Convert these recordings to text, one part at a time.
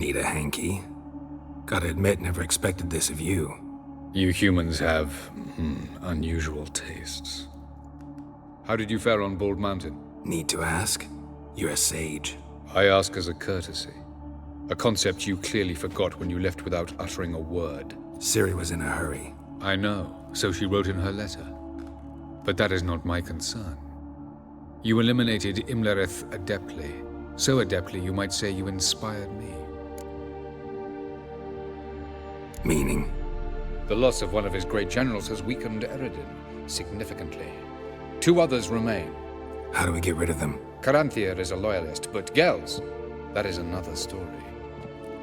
Need a hanky? Gotta admit, never expected this of you. You humans have, unusual tastes. How did you fare on Bald Mountain? Need to ask? You're a sage. I ask as a courtesy. A concept you clearly forgot when you left without uttering a word. Ciri was in a hurry. I know, so she wrote in her letter. But that is not my concern. You eliminated Imlerith adeptly. So adeptly, you might say you inspired me. Meaning? The loss of one of his great generals has weakened Eredin significantly. 2 others remain. How do we get rid of them? Caranthir is a loyalist, but Gels, that is another story.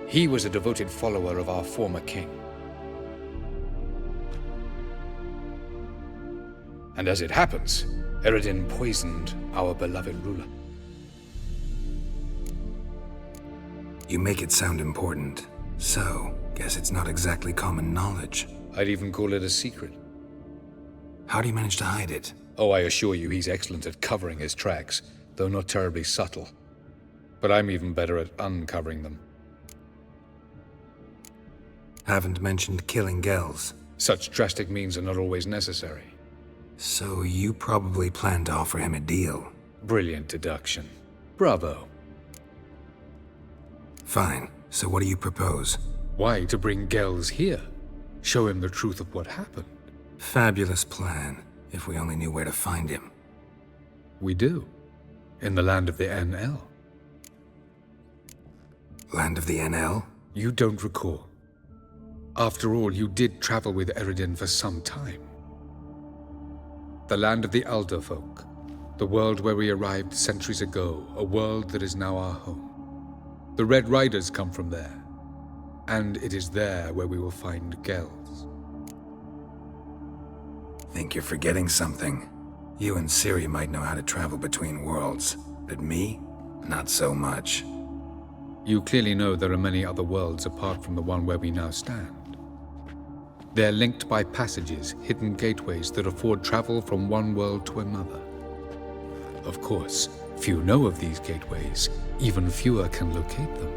He was a devoted follower of our former king. And as it happens, Eredin poisoned our beloved ruler. You make it sound important. So, guess it's not exactly common knowledge. I'd even call it a secret. How do you manage to hide it? Oh, I assure you he's excellent at covering his tracks, though not terribly subtle. But I'm even better at uncovering them. Haven't mentioned killing Gels. Such drastic means are not always necessary. So you probably plan to offer him a deal. Brilliant deduction. Bravo. Fine. So what do you propose? Why, to bring Gels here. Show him the truth of what happened. Fabulous plan, if we only knew where to find him. We do. In the land of the NL. Land of the NL? You don't recall. After all, you did travel with Eredin for some time. The land of the Elder Folk. The world where we arrived centuries ago. A world that is now our home. The Red Riders come from there. And it is there where we will find Gels. Think you're forgetting something. You and Ciri might know how to travel between worlds, but me? Not so much. You clearly know there are many other worlds apart from the one where we now stand. They're linked by passages, hidden gateways that afford travel from one world to another. Of course, few know of these gateways. Even fewer can locate them.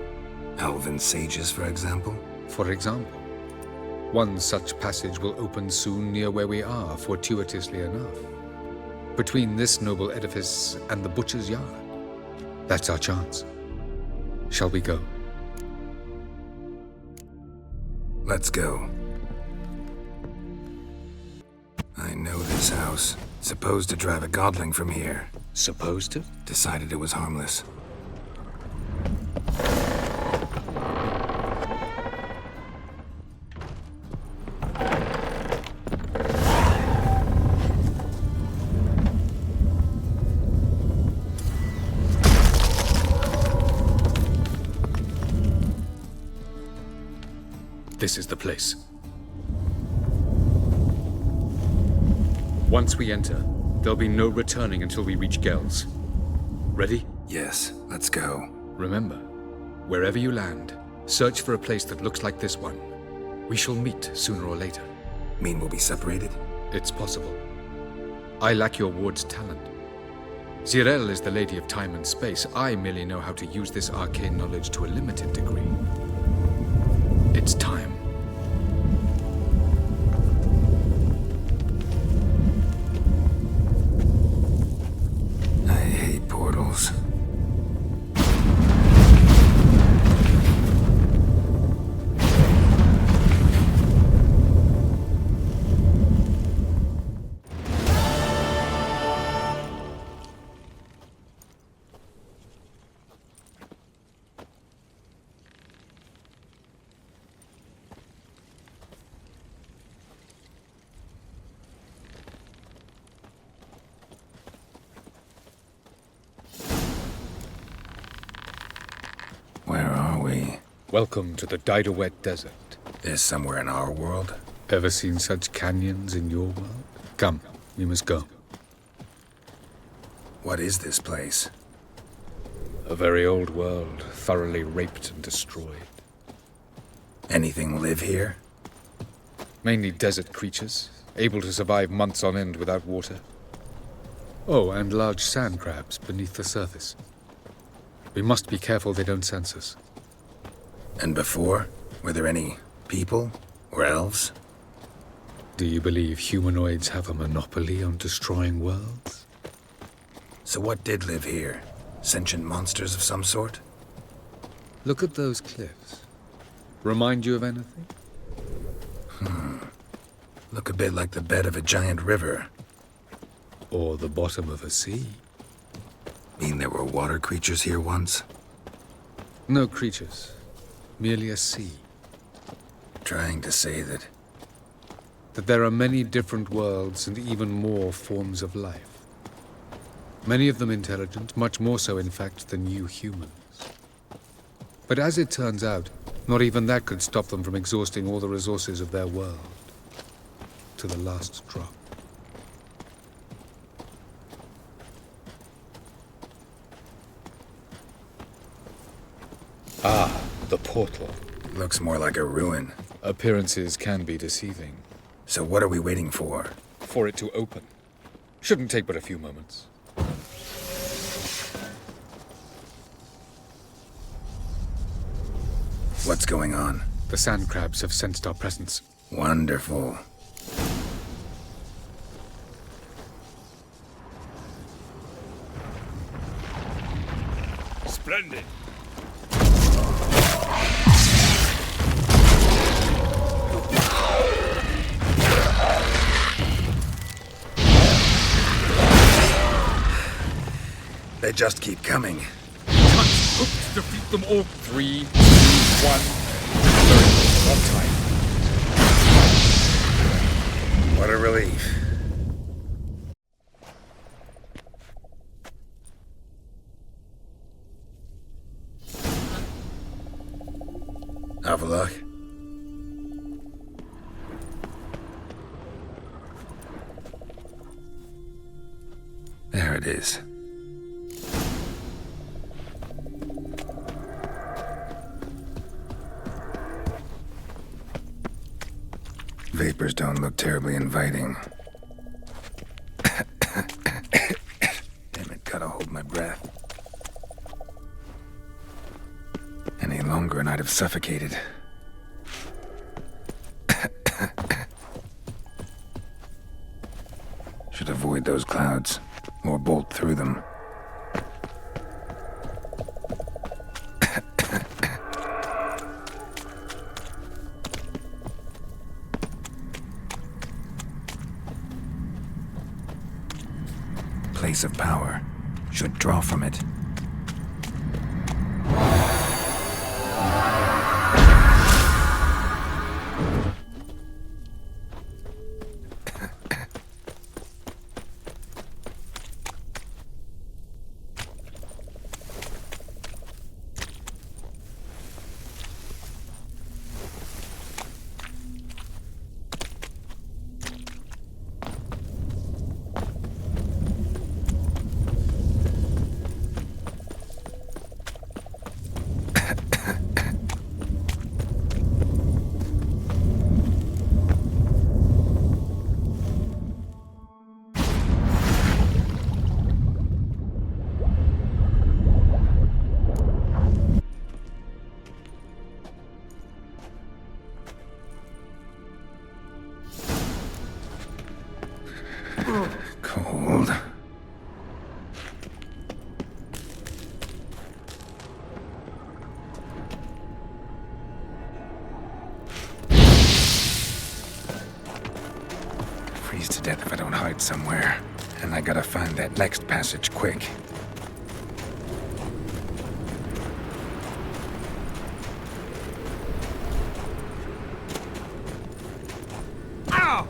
Elven sages, for example? For example. One such passage will open soon near where we are, fortuitously enough. Between this noble edifice and the butcher's yard. That's our chance. Shall we go? Let's go. I know this house. Supposed to drive a godling from here. Supposed to? Decided it was harmless. This is the place. Once we enter, there'll be no returning until we reach Gels. Ready? Yes, let's go. Remember, wherever you land, search for a place that looks like this one. We shall meet sooner or later. Mean we'll be separated? It's possible. I lack your ward's talent. Zirel is the lady of time and space. I merely know how to use this arcane knowledge to a limited degree. It's time. I hate portals. Where are we? Welcome to the Didawet Desert. This somewhere in our world? Ever seen such canyons in your world? Come, we must go. What is this place? A very old world, thoroughly raped and destroyed. Anything live here? Mainly desert creatures, able to survive months on end without water. Oh, and large sand crabs beneath the surface. We must be careful they don't sense us. And before? Were there any people? Or elves? Do you believe humanoids have a monopoly on destroying worlds? So what did live here? Sentient monsters of some sort? Look at those cliffs. Remind you of anything? Look a bit like the bed of a giant river. Or the bottom of a sea? Mean there were water creatures here once? No creatures. Merely a sea. Trying to say that... That there are many different worlds and even more forms of life. Many of them intelligent, much more so in fact than you humans. But as it turns out, not even that could stop them from exhausting all the resources of their world. To the last drop. Ah, the portal. Looks more like a ruin. Appearances can be deceiving. So what are we waiting for? For it to open. Shouldn't take but a few moments. What's going on? The sand crabs have sensed our presence. Wonderful. Splendid. They just keep coming. Hopes to defeat them all. 3, 2, 1. One time. What a relief. Avalok? There it is. Vapors don't look terribly inviting. Damn it, gotta hold my breath. Any longer and I'd have suffocated. Should avoid those clouds, or bolt through them. Place of power. Should draw from it. Cold. Freeze to death if I don't hide somewhere. And I gotta find that next passage quick. Ow!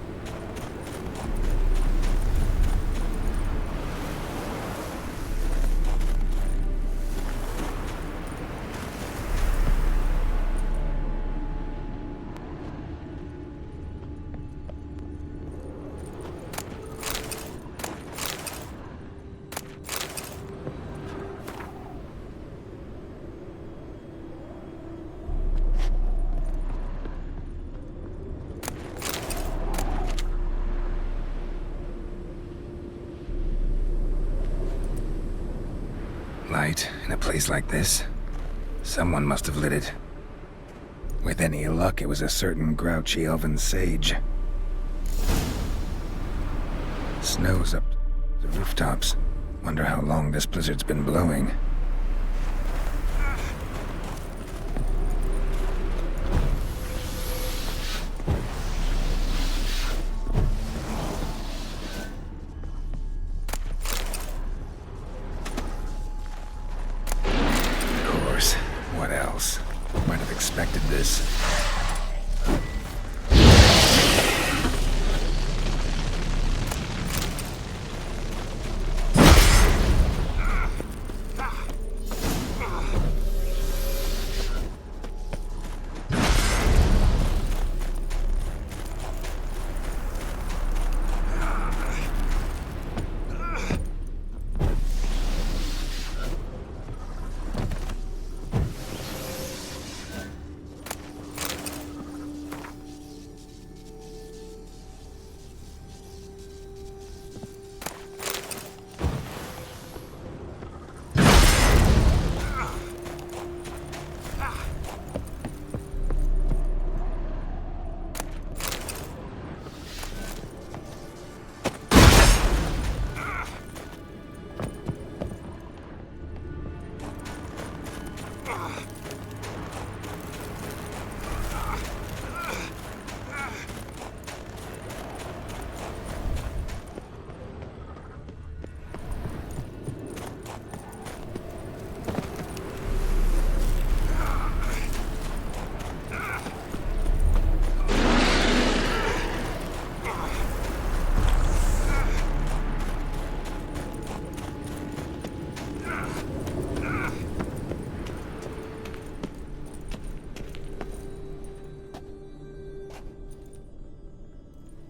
Light in a place like this? Someone must have lit it. With any luck, it was a certain grouchy elven sage. Snow's up the rooftops. Wonder how long this blizzard's been blowing. Of course. What else? Might have expected this.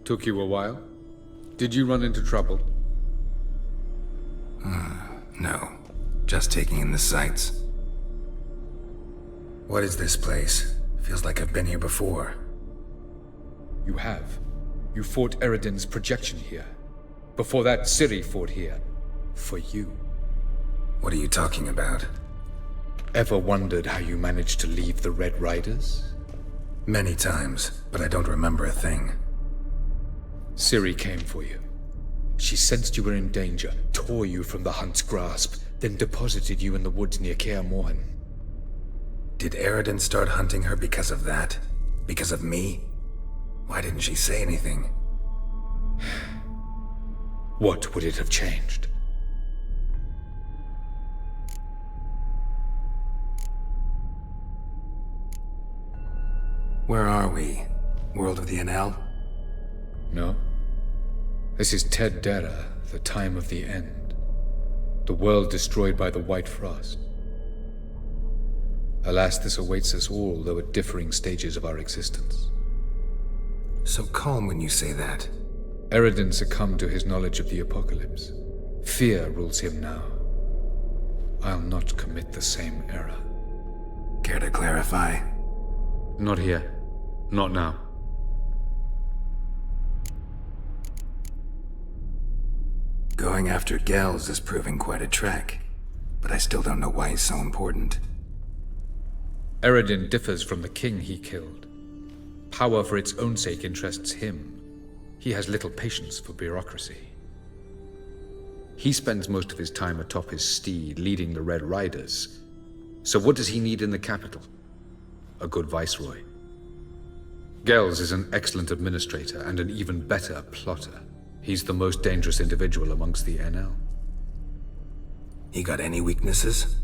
Took you a while? Did you run into trouble? No. Just taking in the sights. What is this place? Feels like I've been here before. You have. You fought Eredin's projection here. Before that, Ciri fought here. For you. What are you talking about? Ever wondered how you managed to leave the Red Riders? Many times, but I don't remember a thing. Ciri came for you. She sensed you were in danger, tore you from the Hunt's grasp, then deposited you in the woods near Kaer Morhen. Did Eredin start hunting her because of that? Because of me? Why didn't she say anything? What would it have changed? Where are we? World of the Enel? No. This is Ted Dera, the time of the end. The world destroyed by the White Frost. Alas, this awaits us all, though at differing stages of our existence. So calm when you say that. Eredin succumbed to his knowledge of the apocalypse. Fear rules him now. I'll not commit the same error. Care to clarify? Not here. Not now. Going after Gels is proving quite a trek, but I still don't know why he's so important. Eredin differs from the king he killed. Power for its own sake interests him. He has little patience for bureaucracy. He spends most of his time atop his steed, leading the Red Riders. So what does he need in the capital? A good viceroy. Gels is an excellent administrator and an even better plotter. He's the most dangerous individual amongst the Enel. He got any weaknesses?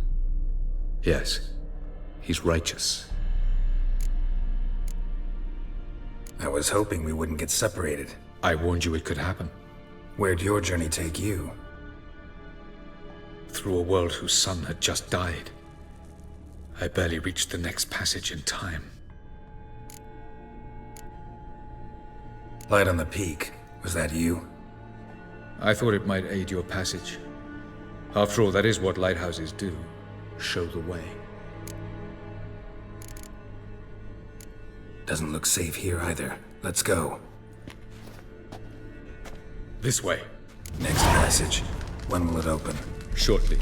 Yes. He's righteous. I was hoping we wouldn't get separated. I warned you it could happen. Where'd your journey take you? Through a world whose sun had just died. I barely reached the next passage in time. Light on the peak. Was that you? I thought it might aid your passage. After all, that is what lighthouses do. Show the way. Doesn't look safe here either. Let's go. This way. Next passage. When will it open? Shortly.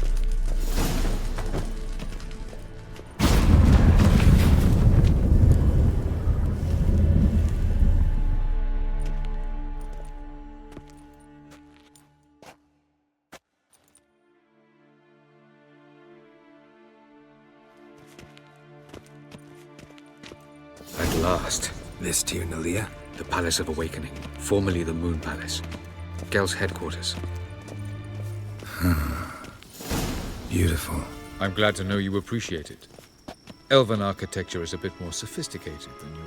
At last. This Tyr Nalia? The Palace of Awakening, formerly the Moon Palace. Gel's headquarters. Beautiful. I'm glad to know you appreciate it. Elven architecture is a bit more sophisticated than yours.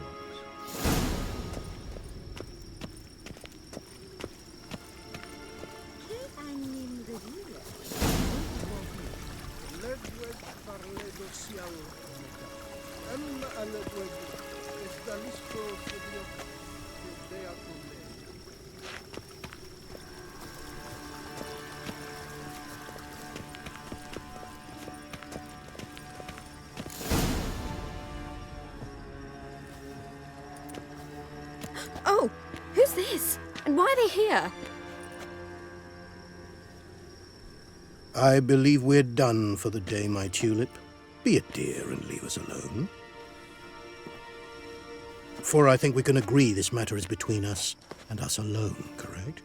Oh, who's this? And why are they here? I believe we're done for the day, my tulip. Be a dear and leave us alone. For I think we can agree this matter is between us and us alone, correct?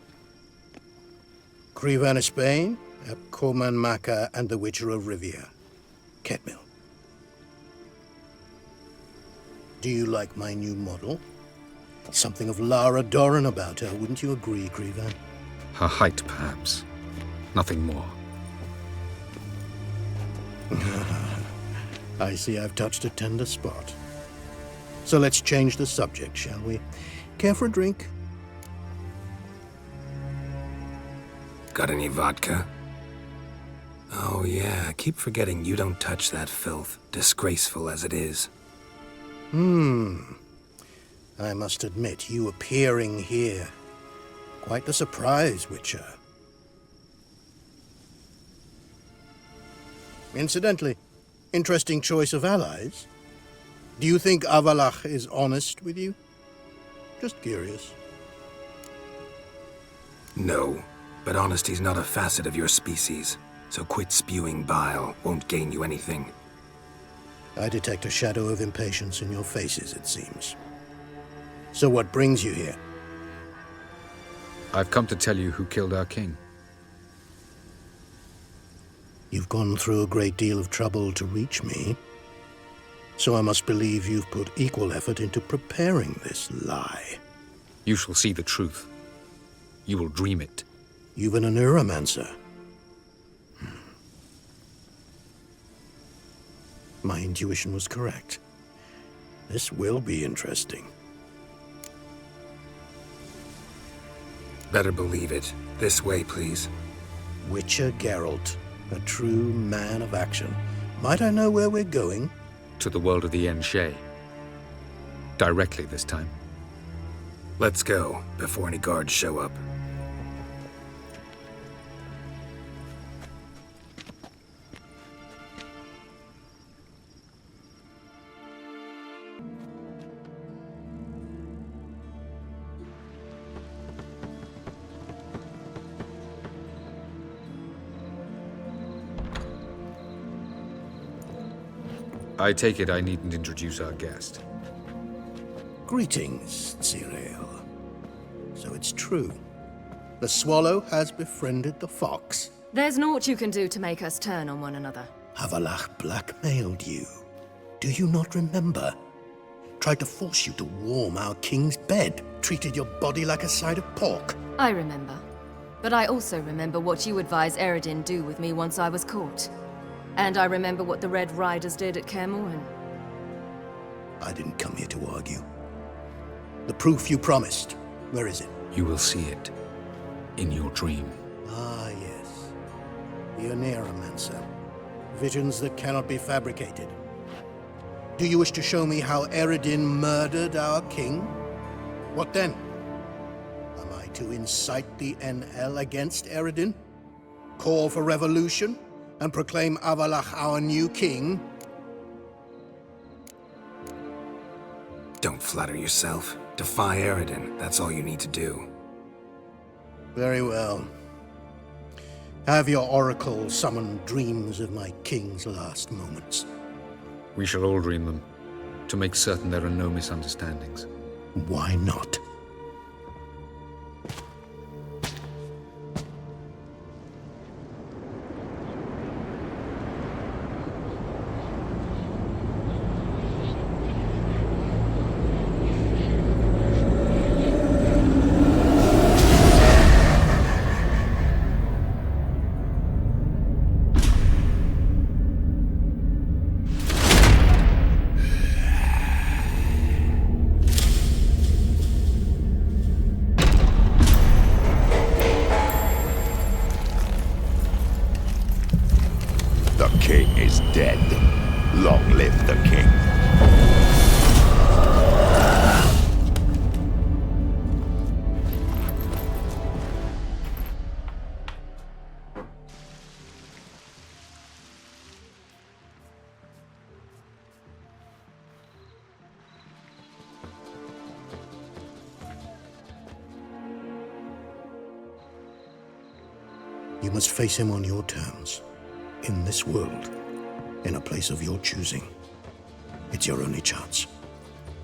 Krivan of Spain, Koman Maka, and the Witcher of Rivia. Ketmil. Do you like my new model? Something of Lara Doran about her, wouldn't you agree, Krivan? Her height, perhaps. Nothing more. I see I've touched a tender spot. So let's change the subject, shall we? Care for a drink? Got any vodka? Oh yeah, I keep forgetting you don't touch that filth, disgraceful as it is. I must admit, you appearing here. Quite the surprise, Witcher. Incidentally, interesting choice of allies. Do you think Avalach is honest with you? Just curious. No, but honesty's not a facet of your species, so quit spewing bile won't gain you anything. I detect a shadow of impatience in your faces, it seems. So what brings you here? I've come to tell you who killed our king. You've gone through a great deal of trouble to reach me. So I must believe you've put equal effort into preparing this lie. You shall see the truth. You will dream it. You've been a neuromancer. My intuition was correct. This will be interesting. Better believe it. This way, please. Witcher Geralt, a true man of action. Might I know where we're going? To the world of the Enshe. Directly this time. Let's go, before any guards show up. I take it I needn't introduce our guest. Greetings, Cyril. So it's true. The swallow has befriended the fox. There's naught you can do to make us turn on one another. Avalach blackmailed you. Do you not remember? Tried to force you to warm our king's bed. Treated your body like a side of pork. I remember. But I also remember what you advised Eredin do with me once I was caught. And I remember what the Red Riders did at Kaer Morhen. I didn't come here to argue. The proof you promised, where is it? You will see it. In your dream. Ah, yes. The Oneiromancer. Visions that cannot be fabricated. Do you wish to show me how Eredin murdered our king? What then? Am I to incite the NL against Eredin? Call for revolution? And proclaim Avalach our new king? Don't flatter yourself. Defy Eredin, that's all you need to do. Very well. Have your oracle summon dreams of my king's last moments. We shall all dream them, to make certain there are no misunderstandings. Why not? You must face him on your terms. In this world. In a place of your choosing. It's your only chance.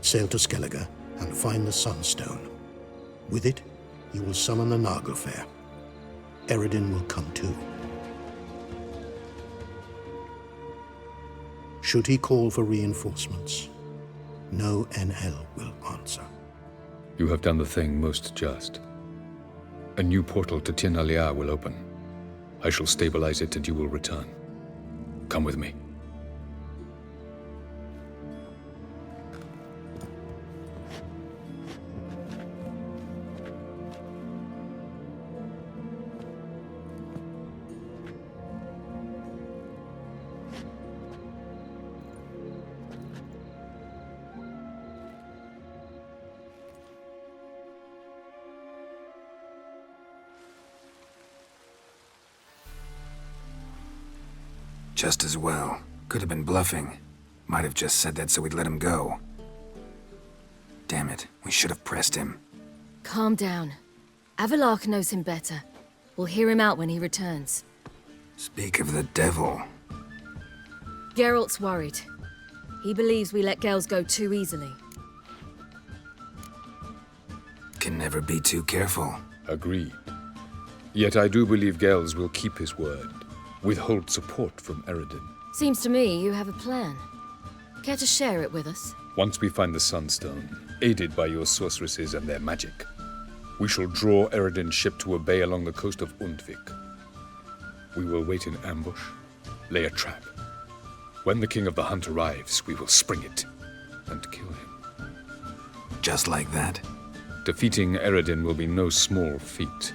Sail to Skellige and find the Sunstone. With it, you will summon the Naglfar. Eredin will come too. Should he call for reinforcements, no NL will answer. You have done the thing most just. A new portal to Tir na Liar will open. I shall stabilize it and you will return. Come with me. Just as well. Could have been bluffing. Might have just said that so we'd let him go. Damn it, we should have pressed him. Calm down. Avalark knows him better. We'll hear him out when he returns. Speak of the devil. Geralt's worried. He believes we let Gels go too easily. Can never be too careful. Agreed. Yet I do believe Gels will keep his word. Withhold support from Eredin. Seems to me you have a plan. Care to share it with us? Once we find the Sunstone, aided by your sorceresses and their magic, we shall draw Eredin's ship to a bay along the coast of Undvik. We will wait in ambush, lay a trap. When the King of the Hunt arrives, we will spring it and kill him. Just like that? Defeating Eredin will be no small feat,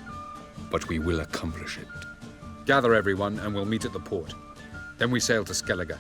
but we will accomplish it. Gather everyone and we'll meet at the port. Then we sail to Skellige.